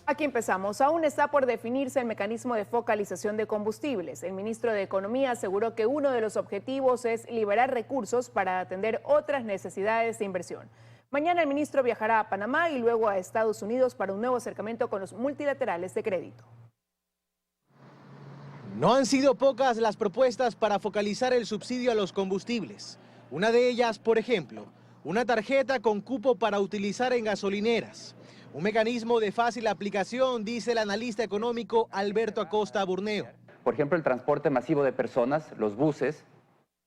Aquí empezamos. Aún está por definirse el mecanismo de focalización de combustibles. El ministro de Economía aseguró que uno de los objetivos es liberar recursos para atender otras necesidades de inversión. Mañana el ministro viajará a Panamá y luego a Estados Unidos para un nuevo acercamiento con los multilaterales de crédito. No han sido pocas las propuestas para focalizar el subsidio a los combustibles. Una de ellas, por ejemplo, una tarjeta con cupo para utilizar en gasolineras. Un mecanismo de fácil aplicación, dice el analista económico Alberto Acosta Burneo. Por ejemplo, el transporte masivo de personas, los buses,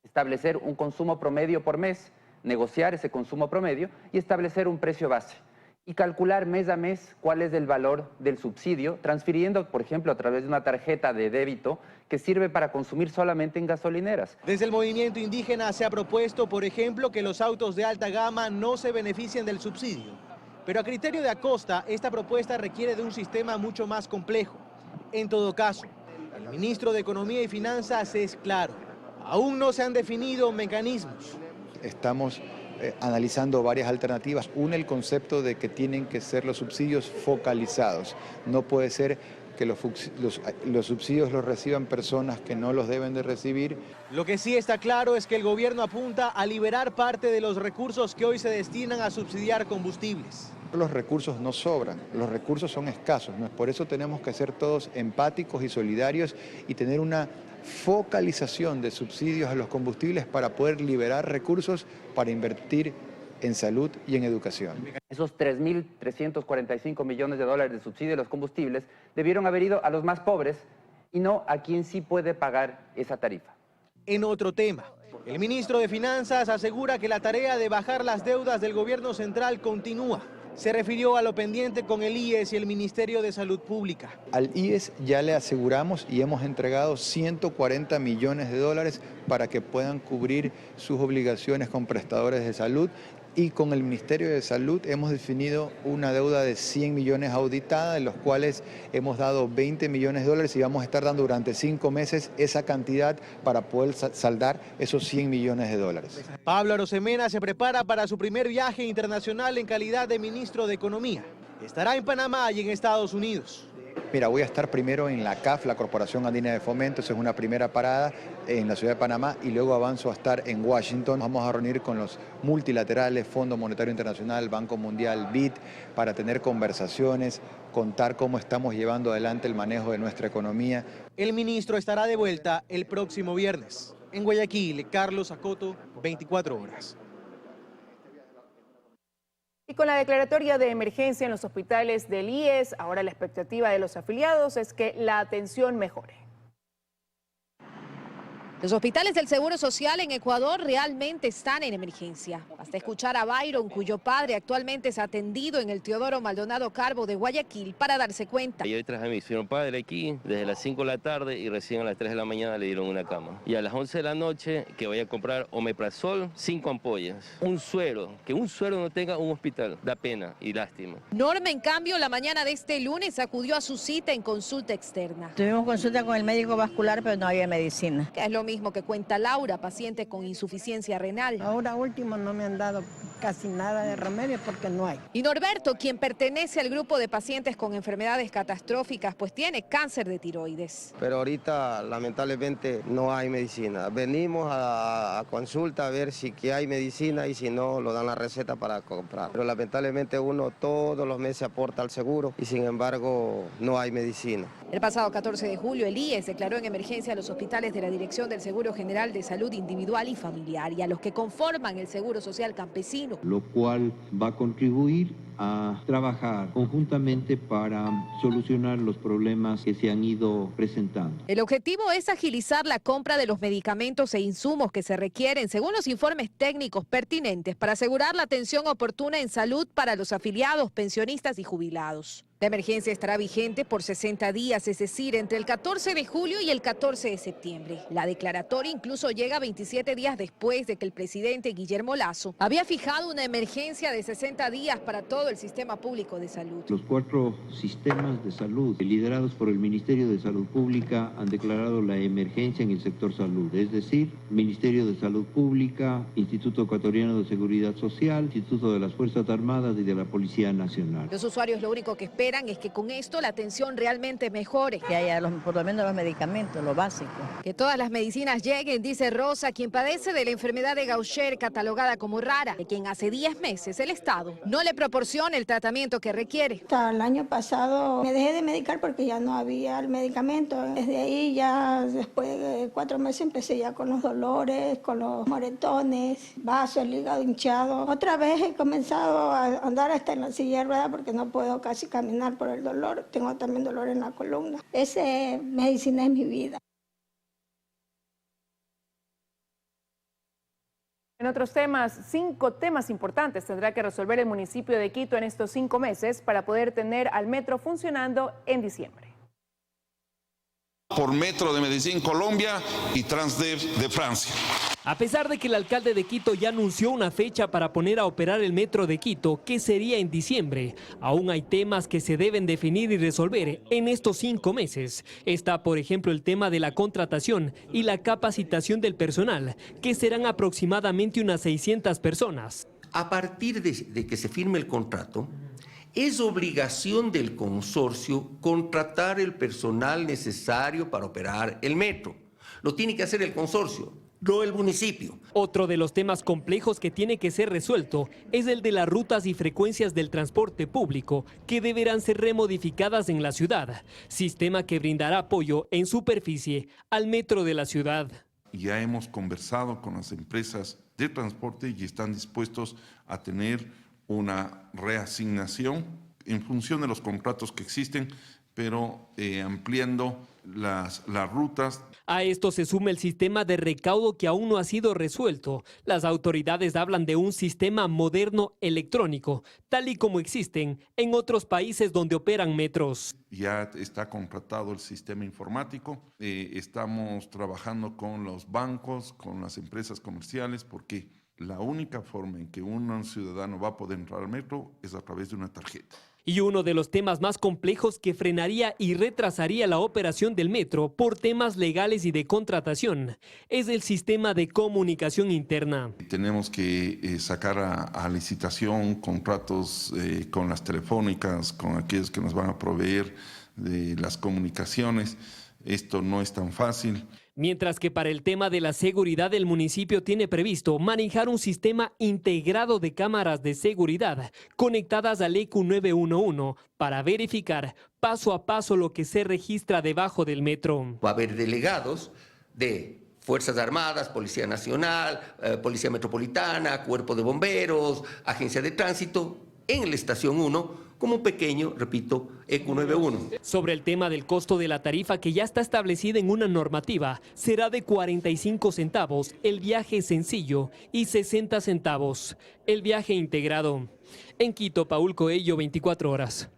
establecer un consumo promedio por mes, negociar ese consumo promedio y establecer un precio base. Y calcular mes a mes cuál es el valor del subsidio, transfiriendo, por ejemplo, a través de una tarjeta de débito que sirve para consumir solamente en gasolineras. Desde el movimiento indígena se ha propuesto, por ejemplo, que los autos de alta gama no se beneficien del subsidio. Pero a criterio de Acosta, esta propuesta requiere de un sistema mucho más complejo. En todo caso, el ministro de Economía y Finanzas es claro. Aún no se han definido mecanismos. Estamos analizando varias alternativas. Una, el concepto de que tienen que ser los subsidios focalizados. No puede ser que los subsidios los reciban personas que no los deben de recibir. Lo que sí está claro es que el gobierno apunta a liberar parte de los recursos que hoy se destinan a subsidiar combustibles. Los recursos no sobran, los recursos son escasos, ¿no? Por eso tenemos que ser todos empáticos y solidarios y tener una focalización de subsidios a los combustibles para poder liberar recursos para invertir en salud y en educación. Esos 3.345 millones de dólares de subsidio de los combustibles debieron haber ido a los más pobres y no a quien sí puede pagar esa tarifa. En otro tema, el ministro de Finanzas asegura que la tarea de bajar las deudas del gobierno central continúa. Se refirió a lo pendiente con el IES y el Ministerio de Salud Pública. Al IES ya le aseguramos y hemos entregado 140 millones de dólares para que puedan cubrir sus obligaciones con prestadores de salud. Y con el Ministerio de Salud hemos definido una deuda de 100 millones auditada, de los cuales hemos dado 20 millones de dólares y vamos a estar dando durante 5 meses esa cantidad para poder saldar esos 100 millones de dólares. Pablo Arosemena se prepara para su primer viaje internacional en calidad de ministro de Economía. Estará en Panamá y en Estados Unidos. Mira, voy a estar primero en la CAF, la Corporación Andina de Fomento, esa es una primera parada en la ciudad de Panamá y luego avanzo a estar en Washington. Vamos a reunir con los multilaterales, Fondo Monetario Internacional, Banco Mundial, BID, para tener conversaciones, contar cómo estamos llevando adelante el manejo de nuestra economía. El ministro estará de vuelta el próximo viernes. En Guayaquil, Carlos Acoto, 24 horas. Y con la declaratoria de emergencia en los hospitales del IES, ahora la expectativa de los afiliados es que la atención mejore. Los hospitales del Seguro Social en Ecuador realmente están en emergencia. Basta escuchar a Byron, cuyo padre actualmente es atendido en el Teodoro Maldonado Carbo de Guayaquil, para darse cuenta. Yo traje a mi señor padre aquí desde las 5 de la tarde y recién a las 3 de la mañana le dieron una cama. Y a las 11 de la noche que voy a comprar omeprazol, 5 ampollas. Un suero, que un suero no tenga un hospital, da pena y lástima. Norma, en cambio, la mañana de este lunes acudió a su cita en consulta externa. Tuvimos consulta con el médico vascular, pero no había medicina. Que es lo mismo que cuenta Laura, paciente con insuficiencia renal. Ahora último no me han dado casi nada de remedio porque no hay. Y Norberto, quien pertenece al grupo de pacientes con enfermedades catastróficas, pues tiene cáncer de tiroides. Pero ahorita lamentablemente no hay medicina. Venimos a consulta a ver si que hay medicina y si no, lo dan la receta para comprar. Pero lamentablemente uno todos los meses aporta al seguro y sin embargo no hay medicina. El pasado 14 de julio el IES declaró en emergencia a los hospitales de la Dirección del Seguro General de Salud Individual y Familiar y a los que conforman el Seguro Social Campesino. Lo cual va a contribuir a trabajar conjuntamente para solucionar los problemas que se han ido presentando. El objetivo es agilizar la compra de los medicamentos e insumos que se requieren según los informes técnicos pertinentes para asegurar la atención oportuna en salud para los afiliados, pensionistas y jubilados. La emergencia estará vigente por 60 días, es decir, entre el 14 de julio y el 14 de septiembre. La declaratoria incluso llega 27 días después de que el presidente Guillermo Lasso había fijado una emergencia de 60 días para todo el sistema público de salud. Los 4 sistemas de salud liderados por el Ministerio de Salud Pública han declarado la emergencia en el sector salud, es decir, Ministerio de Salud Pública, Instituto Ecuatoriano de Seguridad Social, Instituto de las Fuerzas Armadas y de la Policía Nacional. Los usuarios lo único que esperan esperan es que con esto la atención realmente mejore. Que haya por lo menos los medicamentos, lo básico. Que todas las medicinas lleguen, dice Rosa, quien padece de la enfermedad de Gaucher, catalogada como rara, de quien hace 10 meses el Estado no le proporciona el tratamiento que requiere. Hasta el año pasado me dejé de medicar porque ya no había el medicamento. Desde ahí ya después de 4 meses empecé ya con los dolores, con los moretones, vasos, el hígado hinchado. Otra vez he comenzado a andar hasta en la silla de ruedas porque no puedo casi caminar por el dolor. Tengo también dolor en la columna. Esa medicina es mi vida. En otros temas, 5 temas importantes tendrá que resolver el municipio de Quito en estos 5 meses para poder tener al metro funcionando en diciembre. Por Metro de Medellín, Colombia y Transdev de Francia. A pesar de que el alcalde de Quito ya anunció una fecha para poner a operar el metro de Quito, que sería en diciembre, aún hay temas que se deben definir y resolver en estos 5 meses. Está, por ejemplo, el tema de la contratación y la capacitación del personal, que serán aproximadamente unas 600 personas. A partir de que se firme el contrato, es obligación del consorcio contratar el personal necesario para operar el metro. Lo tiene que hacer el consorcio, no el municipio. Otro de los temas complejos que tiene que ser resuelto es el de las rutas y frecuencias del transporte público, que deberán ser remodificadas en la ciudad, sistema que brindará apoyo en superficie al metro de la ciudad. Ya hemos conversado con las empresas de transporte y están dispuestos a tener una reasignación en función de los contratos que existen, pero ampliando las rutas. A esto se suma el sistema de recaudo que aún no ha sido resuelto. Las autoridades hablan de un sistema moderno electrónico, tal y como existen en otros países donde operan metros. Ya está contratado el sistema informático, estamos trabajando con los bancos, con las empresas comerciales, porque la única forma en que un ciudadano va a poder entrar al metro es a través de una tarjeta. Y uno de los temas más complejos que frenaría y retrasaría la operación del metro por temas legales y de contratación es el sistema de comunicación interna. Tenemos que sacar a licitación contratos con las telefónicas, con aquellos que nos van a proveer de las comunicaciones. Esto no es tan fácil. Mientras que para el tema de la seguridad, el municipio tiene previsto manejar un sistema integrado de cámaras de seguridad conectadas al ECU 911 para verificar paso a paso lo que se registra debajo del metro. Va a haber delegados de Fuerzas Armadas, Policía Nacional, Policía Metropolitana, Cuerpo de Bomberos, Agencia de Tránsito, en la Estación 1, como un pequeño, repito, ECU 911. Sobre el tema del costo de la tarifa, que ya está establecida en una normativa, será de 45 centavos el viaje sencillo y 60 centavos el viaje integrado. En Quito, Paul Coello, 24 horas.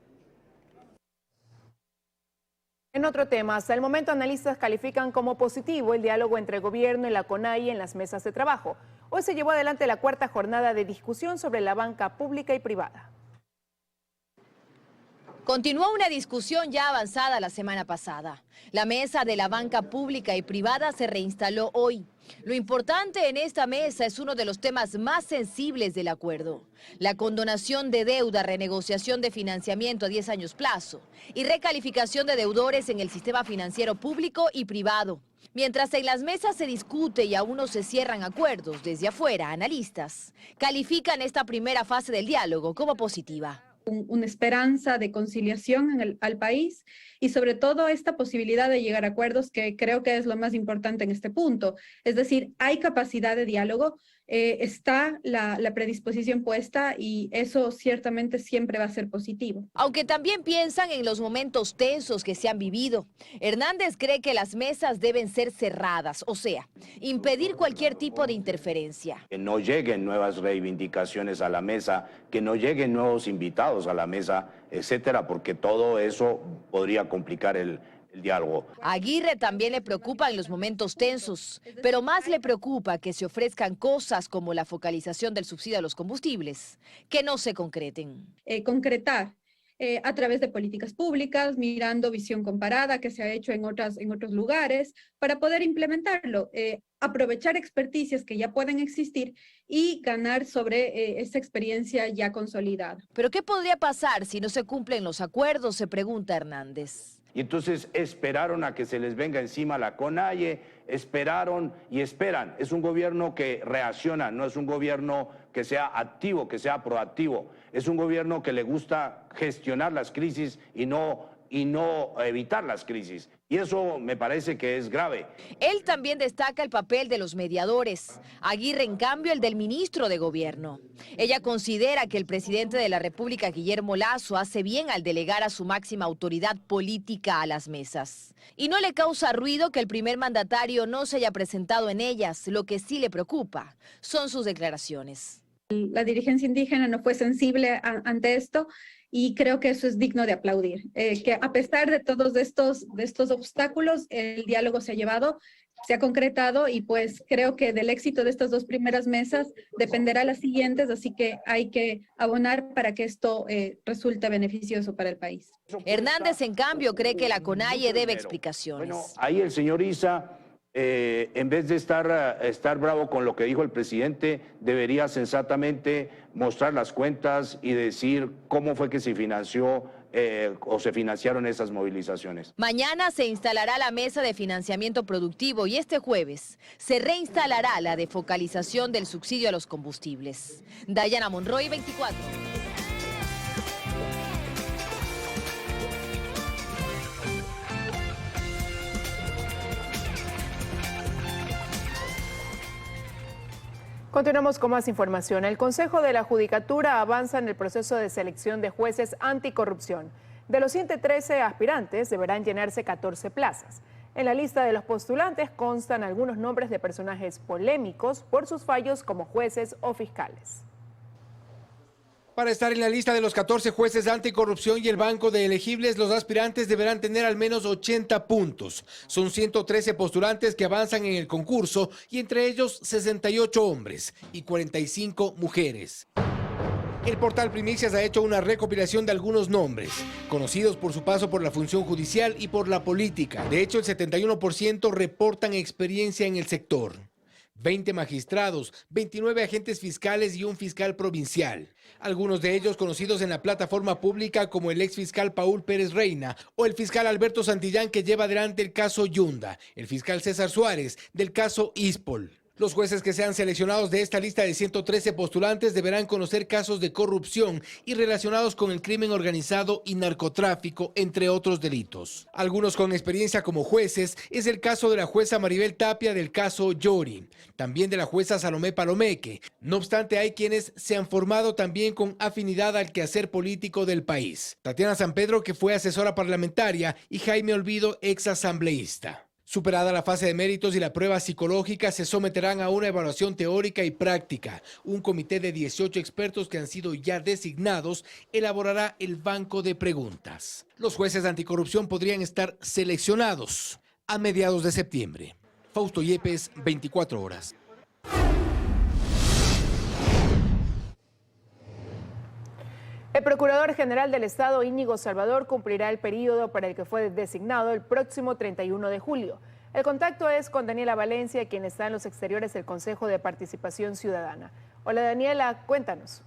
En otro tema, hasta el momento analistas califican como positivo el diálogo entre el gobierno y la CONAIE en las mesas de trabajo. Hoy se llevó adelante la 4ª jornada de discusión sobre la banca pública y privada. Continuó una discusión ya avanzada la semana pasada. La mesa de la banca pública y privada se reinstaló hoy. Lo importante en esta mesa es uno de los temas más sensibles del acuerdo: la condonación de deuda, renegociación de financiamiento a 10 años plazo y recalificación de deudores en el sistema financiero público y privado. Mientras en las mesas se discute y aún no se cierran acuerdos, desde afuera, analistas califican esta primera fase del diálogo como positiva. Una esperanza de conciliación al país y sobre todo esta posibilidad de llegar a acuerdos, que creo que es lo más importante en este punto. Es decir, hay capacidad de diálogo, está la predisposición puesta y eso ciertamente siempre va a ser positivo. Aunque también piensan en los momentos tensos que se han vivido. Hernández cree que las mesas deben ser cerradas, o sea, impedir cualquier tipo de interferencia. Que no lleguen nuevas reivindicaciones a la mesa, que no lleguen nuevos invitados a la mesa, etcétera, porque todo eso podría complicar el diálogo. A Aguirre también le preocupan los momentos tensos, pero más le preocupa que se ofrezcan cosas como la focalización del subsidio a los combustibles, que no se concreten. Concretar a través de políticas públicas, mirando visión comparada que se ha hecho en otros lugares, para poder implementarlo, aprovechar experticias que ya pueden existir y ganar sobre esta experiencia ya consolidada. ¿Pero qué podría pasar si no se cumplen los acuerdos?, se pregunta Hernández. Y entonces esperaron a que se les venga encima la CONAIE, esperaron y esperan. Es un gobierno que reacciona, no es un gobierno que sea activo, que sea proactivo. Es un gobierno que le gusta gestionar las crisis y no evitar las crisis. Y eso me parece que es grave. Él también destaca el papel de los mediadores. Aguirre, en cambio, el del ministro de Gobierno. Ella considera que el presidente de la República, Guillermo Lasso, hace bien al delegar a su máxima autoridad política a las mesas. Y no le causa ruido que el primer mandatario no se haya presentado en ellas. Lo que sí le preocupa son sus declaraciones. La dirigencia indígena no fue sensible ante esto, y creo que eso es digno de aplaudir. Que a pesar de todos estos obstáculos, el diálogo se ha concretado, y pues creo que del éxito de estas 2 primeras mesas dependerá las siguientes, así que hay que abonar para que esto resulte beneficioso para el país. Hernández, en cambio, cree que la CONAIE debe explicaciones. Bueno, ahí el señor Issa, en vez de estar bravo con lo que dijo el presidente, debería sensatamente mostrar las cuentas y decir cómo fue que se financió o se financiaron esas movilizaciones. Mañana se instalará la mesa de financiamiento productivo y este jueves se reinstalará la de focalización del subsidio a los combustibles. Dayana Monroy, 24. Continuamos con más información. El Consejo de la Judicatura avanza en el proceso de selección de jueces anticorrupción. De los 113 aspirantes deberán llenarse 14 plazas. En la lista de los postulantes constan algunos nombres de personajes polémicos por sus fallos como jueces o fiscales. Para estar en la lista de los 14 jueces de anticorrupción y el banco de elegibles, los aspirantes deberán tener al menos 80 puntos. Son 113 postulantes que avanzan en el concurso y entre ellos 68 hombres y 45 mujeres. El portal Primicias ha hecho una recopilación de algunos nombres, conocidos por su paso por la función judicial y por la política. De hecho, el 71% reportan experiencia en el sector. 20 magistrados, 29 agentes fiscales y un fiscal provincial. Algunos de ellos conocidos en la plataforma pública como el exfiscal Paul Pérez Reina o el fiscal Alberto Santillán, que lleva adelante el caso Yunda, el fiscal César Suárez del caso Ispol. Los jueces que sean seleccionados de esta lista de 113 postulantes deberán conocer casos de corrupción y relacionados con el crimen organizado y narcotráfico, entre otros delitos. Algunos con experiencia como jueces es el caso de la jueza Maribel Tapia del caso Yori, también de la jueza Salomé Palomeque. No obstante, hay quienes se han formado también con afinidad al quehacer político del país. Tatiana San Pedro, que fue asesora parlamentaria, y Jaime Olvido, ex asambleísta. Superada la fase de méritos y la prueba psicológica, se someterán a una evaluación teórica y práctica. Un comité de 18 expertos que han sido ya designados elaborará el banco de preguntas. Los jueces de anticorrupción podrían estar seleccionados a mediados de septiembre. Fausto Yepes, 24 horas. El Procurador General del Estado, Íñigo Salvador, cumplirá el periodo para el que fue designado el próximo 31 de julio. El contacto es con Daniela Valencia, quien está en los exteriores del Consejo de Participación Ciudadana. Hola Daniela, cuéntanos.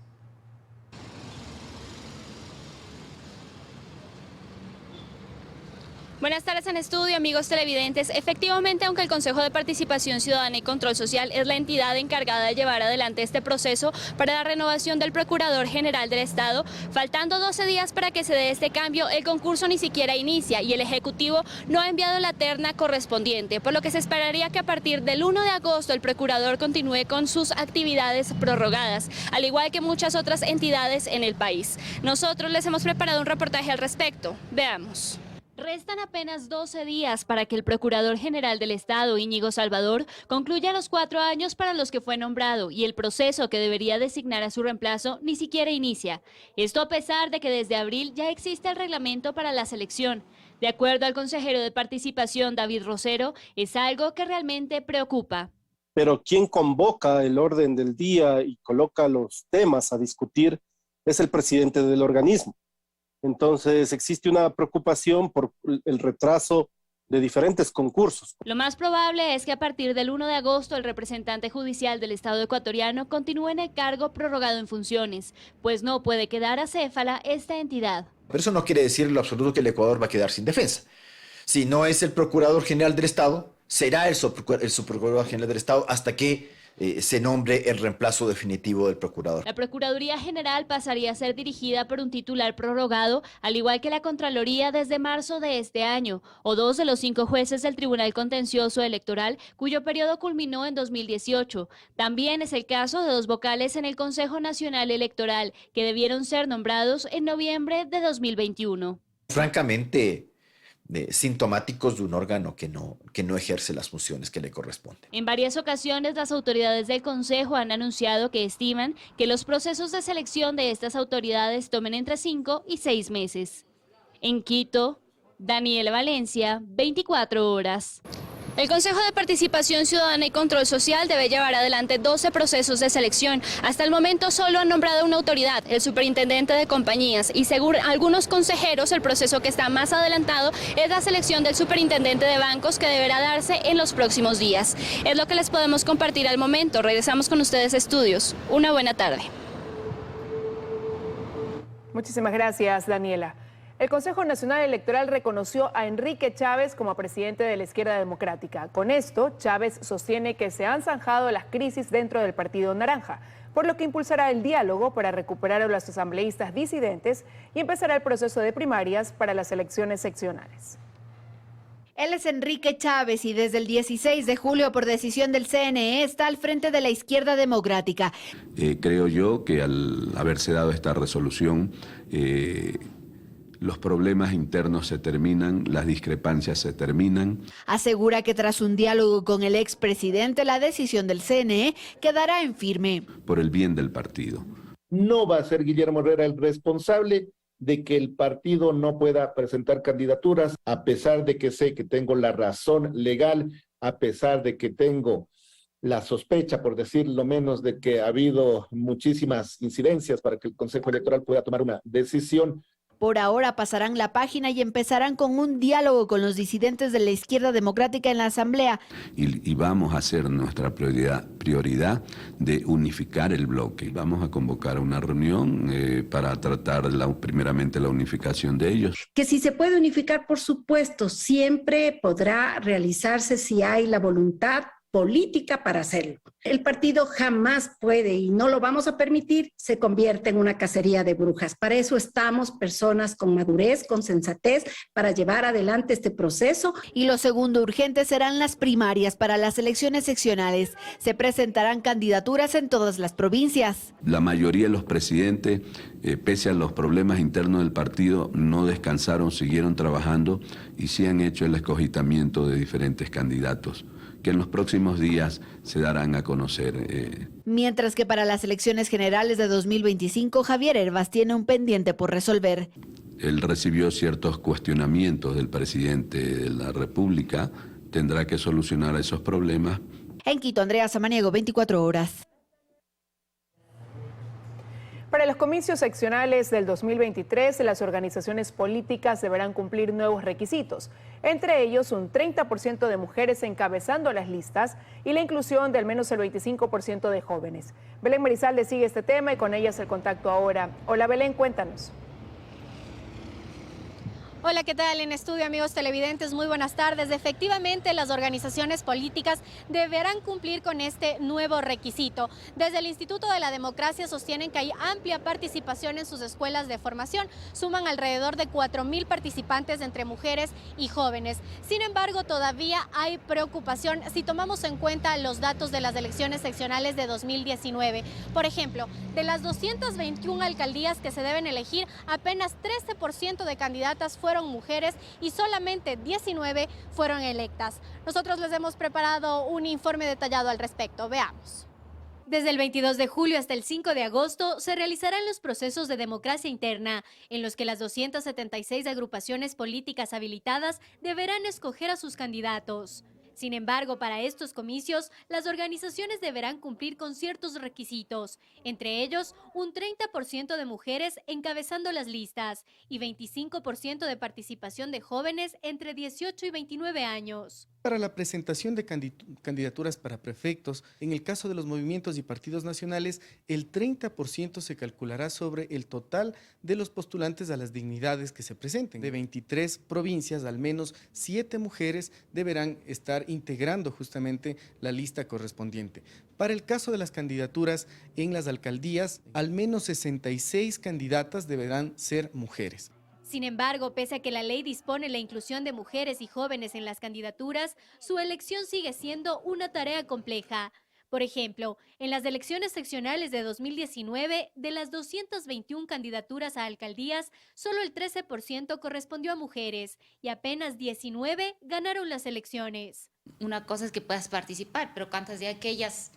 Buenas tardes en estudio, amigos televidentes. Efectivamente, aunque el Consejo de Participación Ciudadana y Control Social es la entidad encargada de llevar adelante este proceso para la renovación del Procurador General del Estado, faltando 12 días para que se dé este cambio, el concurso ni siquiera inicia y el Ejecutivo no ha enviado la terna correspondiente, por lo que se esperaría que a partir del 1 de agosto el Procurador continúe con sus actividades prorrogadas, al igual que muchas otras entidades en el país. Nosotros les hemos preparado un reportaje al respecto. Veamos. Restan apenas 12 días para que el Procurador General del Estado, Íñigo Salvador, concluya los 4 años para los que fue nombrado y el proceso que debería designar a su reemplazo ni siquiera inicia. Esto a pesar de que desde abril ya existe el reglamento para la selección. De acuerdo al consejero de Participación, David Rosero, es algo que realmente preocupa. Pero quien convoca el orden del día y coloca los temas a discutir es el presidente del organismo. Entonces existe una preocupación por el retraso de diferentes concursos. Lo más probable es que a partir del 1 de agosto el representante judicial del Estado ecuatoriano continúe en el cargo prorrogado en funciones, pues no puede quedar acéfala esta entidad. Pero eso no quiere decir en lo absoluto que el Ecuador va a quedar sin defensa. Si no es el Procurador General del Estado, será el Subprocurador General del Estado hasta que se nombre el reemplazo definitivo del Procurador. La Procuraduría General pasaría a ser dirigida por un titular prorrogado, al igual que la Contraloría desde marzo de este año, o 2 de los 5 jueces del Tribunal Contencioso Electoral, cuyo periodo culminó en 2018. También es el caso de 2 vocales en el Consejo Nacional Electoral, que debieron ser nombrados en noviembre de 2021. Francamente, sintomáticos de un órgano que no ejerce las funciones que le corresponden. En varias ocasiones, las autoridades del Consejo han anunciado que estiman que los procesos de selección de estas autoridades tomen entre 5 y 6 meses. En Quito, Daniela Valencia, 24 horas. El Consejo de Participación Ciudadana y Control Social debe llevar adelante 12 procesos de selección. Hasta el momento solo han nombrado una autoridad, el superintendente de compañías, y según algunos consejeros el proceso que está más adelantado es la selección del superintendente de bancos, que deberá darse en los próximos días. Es lo que les podemos compartir al momento. Regresamos con ustedes a estudios. Una buena tarde. Muchísimas gracias, Daniela. El Consejo Nacional Electoral reconoció a Enrique Chávez como presidente de la Izquierda Democrática. Con esto, Chávez sostiene que se han zanjado las crisis dentro del Partido Naranja, por lo que impulsará el diálogo para recuperar a los asambleístas disidentes y empezará el proceso de primarias para las elecciones seccionales. Él es Enrique Chávez y desde el 16 de julio, por decisión del CNE, está al frente de la Izquierda Democrática. Creo yo que al haberse dado esta resolución, los problemas internos se terminan, las discrepancias se terminan. Asegura que tras un diálogo con el expresidente, la decisión del CNE quedará en firme. Por el bien del partido. No va a ser Guillermo Herrera el responsable de que el partido no pueda presentar candidaturas, a pesar de que sé que tengo la razón legal, a pesar de que tengo la sospecha, por decirlo menos, de que ha habido muchísimas incidencias para que el Consejo Electoral pueda tomar una decisión. Por ahora pasarán la página y empezarán con un diálogo con los disidentes de la Izquierda Democrática en la Asamblea. Y vamos a hacer nuestra prioridad de unificar el bloque. Vamos a convocar una reunión para tratar primeramente la unificación de ellos. Que si se puede unificar, por supuesto, siempre podrá realizarse si hay la voluntad política para hacerlo. El partido jamás puede, y no lo vamos a permitir, se convierte en una cacería de brujas. Para eso estamos personas con madurez, con sensatez, para llevar adelante este proceso. Y lo segundo urgente serán las primarias para las elecciones seccionales. Se presentarán candidaturas en todas las provincias. La mayoría de los presidentes, pese a los problemas internos del partido, no descansaron, siguieron trabajando y sí han hecho el escogitamiento de diferentes candidatos, que en los próximos días se darán a conocer. Mientras que para las elecciones generales de 2025, Javier Hervas tiene un pendiente por resolver. Él recibió ciertos cuestionamientos del presidente de la República, tendrá que solucionar esos problemas. En Quito, Andrea Samaniego, 24 horas. Para los comicios seccionales del 2023, las organizaciones políticas deberán cumplir nuevos requisitos, entre ellos un 30% de mujeres encabezando las listas y la inclusión de al menos el 25% de jóvenes. Belén Marizalde sigue este tema y con ellas el contacto ahora. Hola Belén, cuéntanos. Hola, ¿qué tal? En estudio, amigos televidentes, muy buenas tardes. Efectivamente, las organizaciones políticas deberán cumplir con este nuevo requisito. Desde el Instituto de la Democracia sostienen que hay amplia participación en sus escuelas de formación. Suman alrededor de 4.000 participantes entre mujeres y jóvenes. Sin embargo, todavía hay preocupación si tomamos en cuenta los datos de las elecciones seccionales de 2019. Por ejemplo, de las 221 alcaldías que se deben elegir, apenas 13% de candidatas fueron mujeres y solamente 19 fueron electas. Nosotros les hemos preparado un informe detallado al respecto. Veamos. Desde el 22 de julio hasta el 5 de agosto se realizarán los procesos de democracia interna, en los que las 276 agrupaciones políticas habilitadas deberán escoger a sus candidatos. Sin embargo, para estos comicios, las organizaciones deberán cumplir con ciertos requisitos, entre ellos un 30% de mujeres encabezando las listas y 25% de participación de jóvenes entre 18 y 29 años. Para la presentación de candidaturas para prefectos, en el caso de los movimientos y partidos nacionales, el 30% se calculará sobre el total de los postulantes a las dignidades que se presenten. De 23 provincias, al menos 7 mujeres deberán estar integrando justamente la lista correspondiente. Para el caso de las candidaturas en las alcaldías, al menos 66 candidatas deberán ser mujeres. Sin embargo, pese a que la ley dispone la inclusión de mujeres y jóvenes en las candidaturas, su elección sigue siendo una tarea compleja. Por ejemplo, en las elecciones seccionales de 2019, de las 221 candidaturas a alcaldías, solo el 13% correspondió a mujeres y apenas 19 ganaron las elecciones. Una cosa es que puedas participar, pero ¿cuántas de aquellas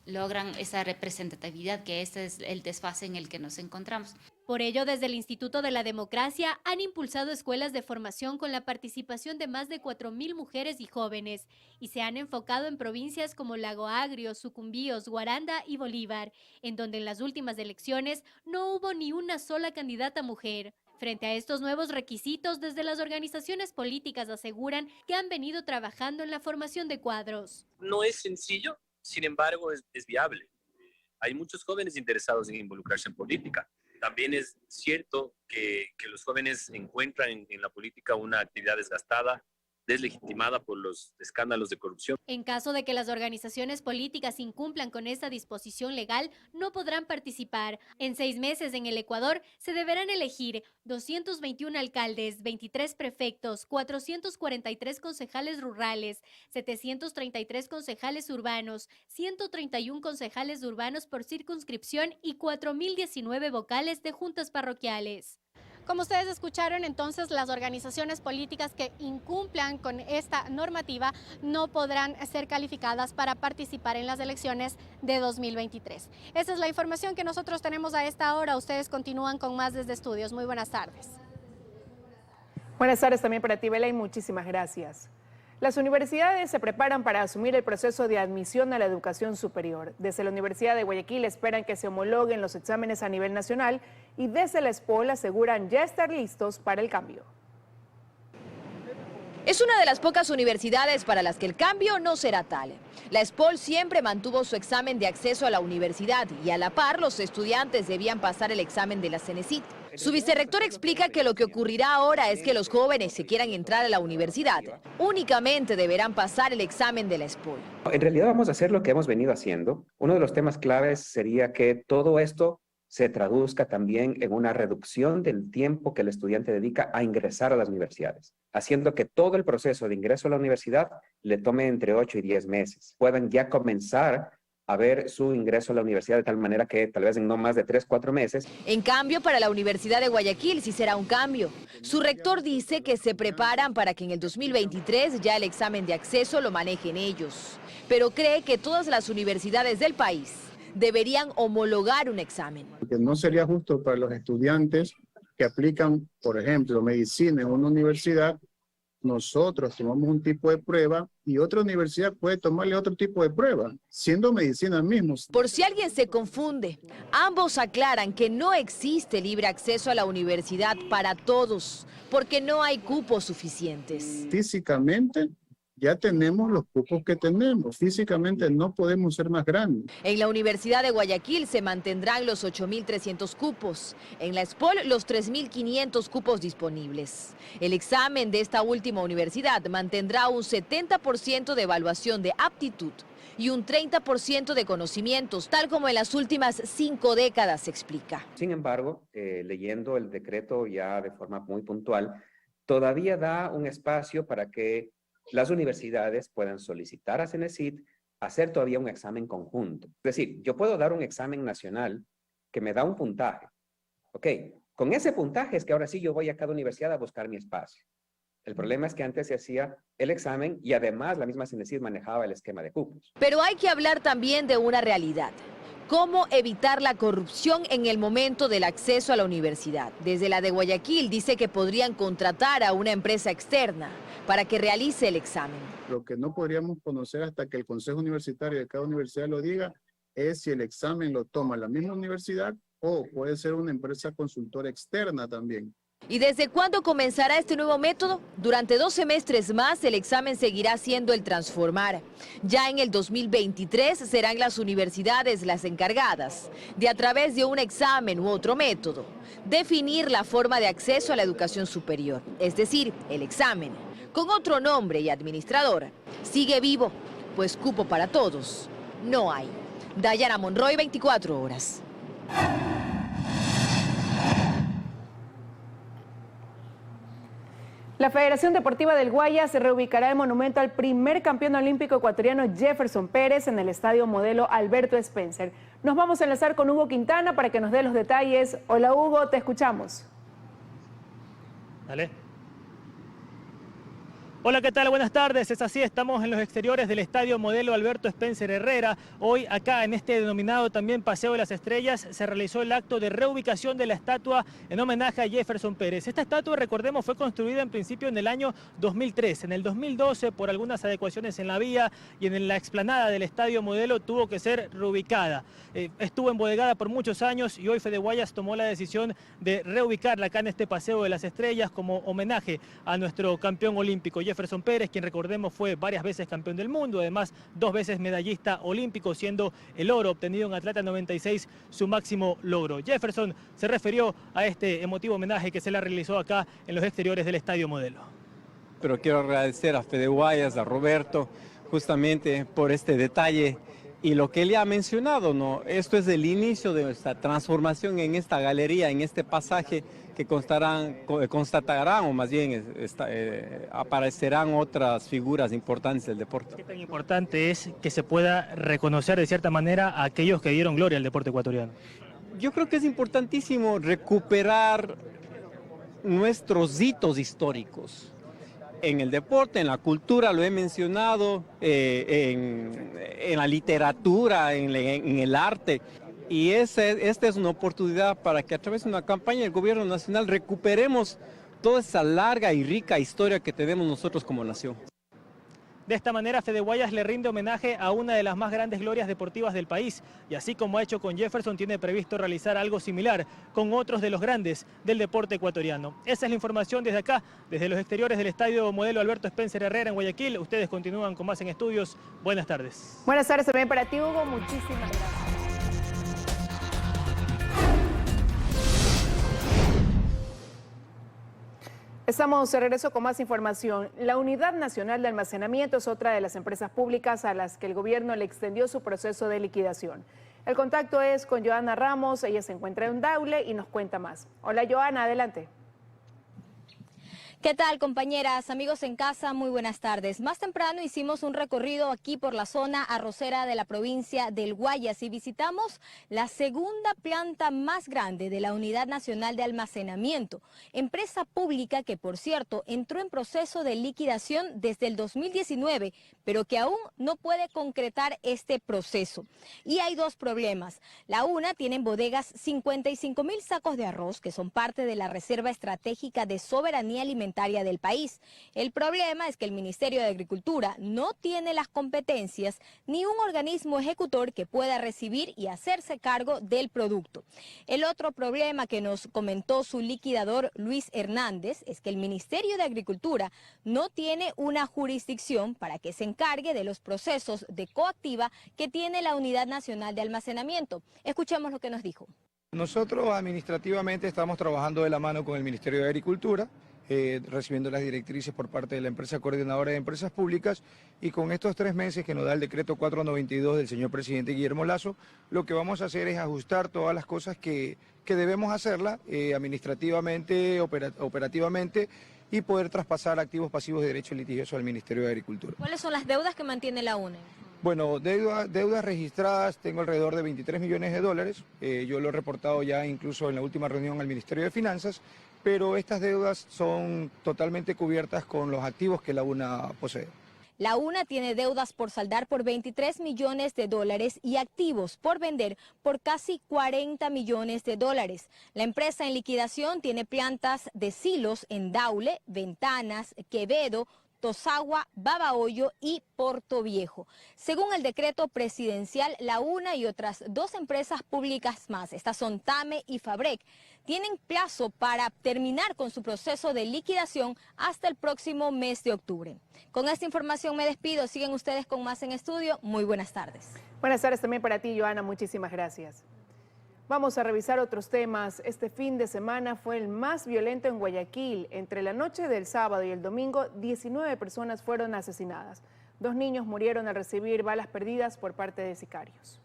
logran esa representatividad? Que este es el desfase en el que nos encontramos. Por ello, desde el Instituto de la Democracia han impulsado escuelas de formación con la participación de más de 4.000 mujeres y jóvenes y se han enfocado en provincias como Lago Agrio, Sucumbíos, Guaranda y Bolívar, en donde en las últimas elecciones no hubo ni una sola candidata mujer. Frente a estos nuevos requisitos, desde las organizaciones políticas aseguran que han venido trabajando en la formación de cuadros. No es sencillo, sin embargo es viable. Hay muchos jóvenes interesados en involucrarse en política. También es cierto que los jóvenes encuentran en la política una actividad desgastada, deslegitimada por los escándalos de corrupción. En caso de que las organizaciones políticas incumplan con esta disposición legal, no podrán participar. En 6 meses en el Ecuador se deberán elegir 221 alcaldes, 23 prefectos, 443 concejales rurales, 733 concejales urbanos, 131 concejales urbanos por circunscripción y 4.019 vocales de juntas parroquiales. Como ustedes escucharon, entonces las organizaciones políticas que incumplan con esta normativa no podrán ser calificadas para participar en las elecciones de 2023. Esa es la información que nosotros tenemos a esta hora. Ustedes continúan con más desde estudios. Muy buenas tardes. Buenas tardes también para ti, Bela, y muchísimas gracias. Las universidades se preparan para asumir el proceso de admisión a la educación superior. Desde la Universidad de Guayaquil esperan que se homologuen los exámenes a nivel nacional y desde la SPOL aseguran ya estar listos para el cambio. Es una de las pocas universidades para las que el cambio no será tal. La SPOL siempre mantuvo su examen de acceso a la universidad y a la par los estudiantes debían pasar el examen de la CENESID. Su vicerrector explica que lo que ocurrirá ahora es que los jóvenes que quieran entrar a la universidad únicamente deberán pasar el examen de la SPOL. En realidad vamos a hacer lo que hemos venido haciendo. Uno de los temas claves sería que todo esto se traduzca también en una reducción del tiempo que el estudiante dedica a ingresar a las universidades, haciendo que todo el proceso de ingreso a la universidad le tome entre 8 y 10 meses. Puedan ya comenzar a ver su ingreso a la universidad de tal manera que tal vez en no más de 3 o 4 meses. En cambio, para la Universidad de Guayaquil sí será un cambio. Su rector dice que se preparan para que en el 2023 ya el examen de acceso lo manejen ellos, pero cree que todas las universidades del país deberían homologar un examen. Porque no sería justo para los estudiantes que aplican, por ejemplo, medicina en una universidad. Nosotros tomamos un tipo de prueba y otra universidad puede tomarle otro tipo de prueba, siendo medicina mismos. Por si alguien se confunde, ambos aclaran que no existe libre acceso a la universidad para todos, porque no hay cupos suficientes. Físicamente ya tenemos los cupos que tenemos, físicamente no podemos ser más grandes. En la Universidad de Guayaquil se mantendrán los 8.300 cupos, en la SPOL los 3.500 cupos disponibles. El examen de esta última universidad mantendrá un 70% de evaluación de aptitud y un 30% de conocimientos, tal como en las últimas 5 décadas se explica. Sin embargo, leyendo el decreto ya de forma muy puntual, todavía da un espacio para que las universidades puedan solicitar a CENESID hacer todavía un examen conjunto. Es decir, yo puedo dar un examen nacional que me da un puntaje. Ok, con ese puntaje es que ahora sí yo voy a cada universidad a buscar mi espacio. El problema es que antes se hacía el examen y además la misma CENESID manejaba el esquema de cupos. Pero hay que hablar también de una realidad. ¿Cómo evitar la corrupción en el momento del acceso a la universidad? Desde la de Guayaquil dice que podrían contratar a una empresa externa para que realice el examen. Lo que no podríamos conocer hasta que el Consejo Universitario de cada universidad lo diga es si el examen lo toma la misma universidad o puede ser una empresa consultora externa también. ¿Y desde cuándo comenzará este nuevo método? Durante 2 semestres más, el examen seguirá siendo el Transformar. Ya en el 2023 serán las universidades las encargadas de, a través de un examen u otro método, definir la forma de acceso a la educación superior, es decir, el examen, con otro nombre y administrador. Sigue vivo, pues cupo para todos no hay. Dayana Monroy, 24 horas. La Federación Deportiva del Guayas se reubicará el monumento al primer campeón olímpico ecuatoriano Jefferson Pérez en el Estadio Modelo Alberto Spencer. Nos vamos a enlazar con Hugo Quintana para que nos dé los detalles. Hola Hugo, te escuchamos. Dale. Hola, ¿qué tal? Buenas tardes. Es así, estamos en los exteriores del Estadio Modelo Alberto Spencer Herrera. Hoy acá en este denominado también Paseo de las Estrellas se realizó el acto de reubicación de la estatua en homenaje a Jefferson Pérez. Esta estatua, recordemos, fue construida en principio en el año 2003. En el 2012, por algunas adecuaciones en la vía y en la explanada del Estadio Modelo, tuvo que ser reubicada. Estuvo embodegada por muchos años y hoy Fede Guayas tomó la decisión de reubicarla acá en este Paseo de las Estrellas como homenaje a nuestro campeón olímpico Jefferson Pérez, quien recordemos fue varias veces campeón del mundo, además 2 veces medallista olímpico, siendo el oro obtenido en Atlanta 96 su máximo logro. Jefferson se refirió a este emotivo homenaje que se le realizó acá en los exteriores del Estadio Modelo. Pero quiero agradecer a Fede Guayas, a Roberto, justamente por este detalle y lo que él ya ha mencionado, ¿no? Esto es el inicio de nuestra transformación en esta galería, en este pasaje que constatarán o más bien aparecerán otras figuras importantes del deporte. ¿Qué tan importante es que se pueda reconocer de cierta manera a aquellos que dieron gloria al deporte ecuatoriano? Yo creo que es importantísimo recuperar nuestros hitos históricos. En el deporte, en la cultura, lo he mencionado, en la literatura, en el arte. Y esta es una oportunidad para que a través de una campaña del gobierno nacional recuperemos toda esa larga y rica historia que tenemos nosotros como nación. De esta manera, Fede Guayas le rinde homenaje a una de las más grandes glorias deportivas del país. Y así como ha hecho con Jefferson, tiene previsto realizar algo similar con otros de los grandes del deporte ecuatoriano. Esa es la información desde acá, desde los exteriores del Estadio Modelo Alberto Spencer Herrera en Guayaquil. Ustedes continúan con más en Estudios. Buenas tardes. Buenas tardes también para ti, Hugo. Muchísimas gracias. Estamos de regreso con más información. La Unidad Nacional de Almacenamiento es otra de las empresas públicas a las que el gobierno le extendió su proceso de liquidación. El contacto es con Joana Ramos, ella se encuentra en Daule y nos cuenta más. Hola Joana, adelante. ¿Qué tal, compañeras, amigos en casa? Muy buenas tardes. Más temprano hicimos un recorrido aquí por la zona arrocera de la provincia del Guayas y visitamos la segunda planta más grande de la Unidad Nacional de Almacenamiento, empresa pública que, por cierto, entró en proceso de liquidación desde el 2019, pero que aún no puede concretar este proceso. Y hay 2 problemas. La una, tienen bodegas 55,000 sacos de arroz, que son parte de la Reserva Estratégica de Soberanía Alimentaria del país. El problema es que el Ministerio de Agricultura no tiene las competencias ni un organismo ejecutor que pueda recibir y hacerse cargo del producto. El otro problema que nos comentó su liquidador Luis Hernández es que el Ministerio de Agricultura no tiene una jurisdicción para que se encargue de los procesos de coactiva que tiene la Unidad Nacional de Almacenamiento. Escuchemos lo que nos dijo. Nosotros administrativamente estamos trabajando de la mano con el Ministerio de Agricultura, recibiendo las directrices por parte de la empresa coordinadora de empresas públicas, y con estos 3 meses que nos da el decreto 492 del señor presidente Guillermo Lasso, lo que vamos a hacer es ajustar todas las cosas que debemos hacerla administrativamente, operativamente, y poder traspasar activos pasivos de derecho litigioso al Ministerio de Agricultura. ¿Cuáles son las deudas que mantiene la UNE? Bueno, deudas registradas tengo alrededor de $23 millones. Yo lo he reportado ya incluso en la última reunión al Ministerio de Finanzas, pero estas deudas son totalmente cubiertas con los activos que la UNA posee. La UNA tiene deudas por saldar por 23 millones de dólares y activos por vender por casi 40 millones de dólares. La empresa en liquidación tiene plantas de silos en Daule, Ventanas, Quevedo, Tosagua, Babahoyo y Portoviejo. Según el decreto presidencial, la UNA y otras 2 empresas públicas más, estas son TAME y Fabrec, tienen plazo para terminar con su proceso de liquidación hasta el próximo mes de octubre. Con esta información me despido. Siguen ustedes con más en estudio. Muy buenas tardes. Buenas tardes también para ti, Joana. Muchísimas gracias. Vamos a revisar otros temas. Este fin de semana fue el más violento en Guayaquil. Entre la noche del sábado y el domingo, 19 personas fueron asesinadas. 2 niños murieron al recibir balas perdidas por parte de sicarios.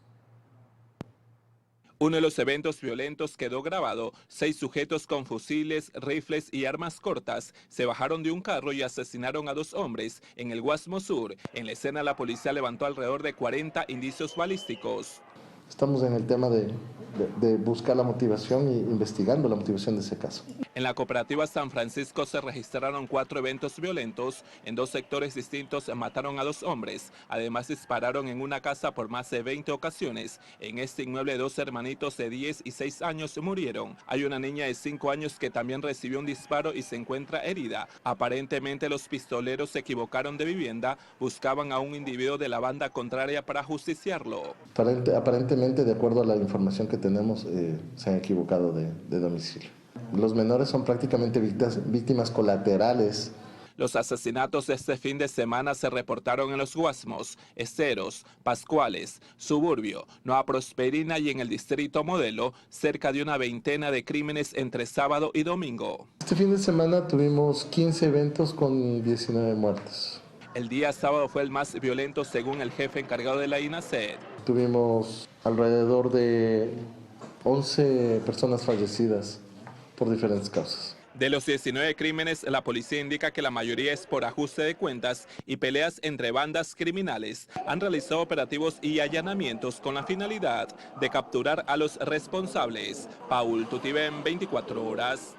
Uno de los eventos violentos quedó grabado. 6 sujetos con fusiles, rifles y armas cortas se bajaron de un carro y asesinaron a 2 hombres en el Guasmo Sur. En la escena, la policía levantó alrededor de 40 indicios balísticos. Estamos en el tema de buscar la motivación e investigando la motivación de ese caso. En la cooperativa San Francisco se registraron 4 eventos violentos. En 2 sectores distintos mataron a 2 hombres. Además, dispararon en una casa por más de 20 ocasiones. En este inmueble, 2 hermanitos de 10 y 6 años murieron. Hay una niña de 5 años que también recibió un disparo y se encuentra herida. Aparentemente, los pistoleros se equivocaron de vivienda. Buscaban a un individuo de la banda contraria para justiciarlo. Aparentemente, de acuerdo a la información que tenemos, se han equivocado de domicilio. Los menores son prácticamente víctimas colaterales. Los asesinatos de este fin de semana se reportaron en Los Guasmos, Esteros, Pascuales, Suburbio, Nueva Prosperina y en el distrito Modelo, cerca de una veintena de crímenes entre sábado y domingo. Este fin de semana tuvimos 15 eventos con 19 muertes. El día sábado fue el más violento según el jefe encargado de la INACED. Tuvimos alrededor de 11 personas fallecidas por diferentes causas. De los 19 crímenes, la policía indica que la mayoría es por ajuste de cuentas y peleas entre bandas criminales. Han realizado operativos y allanamientos con la finalidad de capturar a los responsables. Paul Tutibén, 24 horas.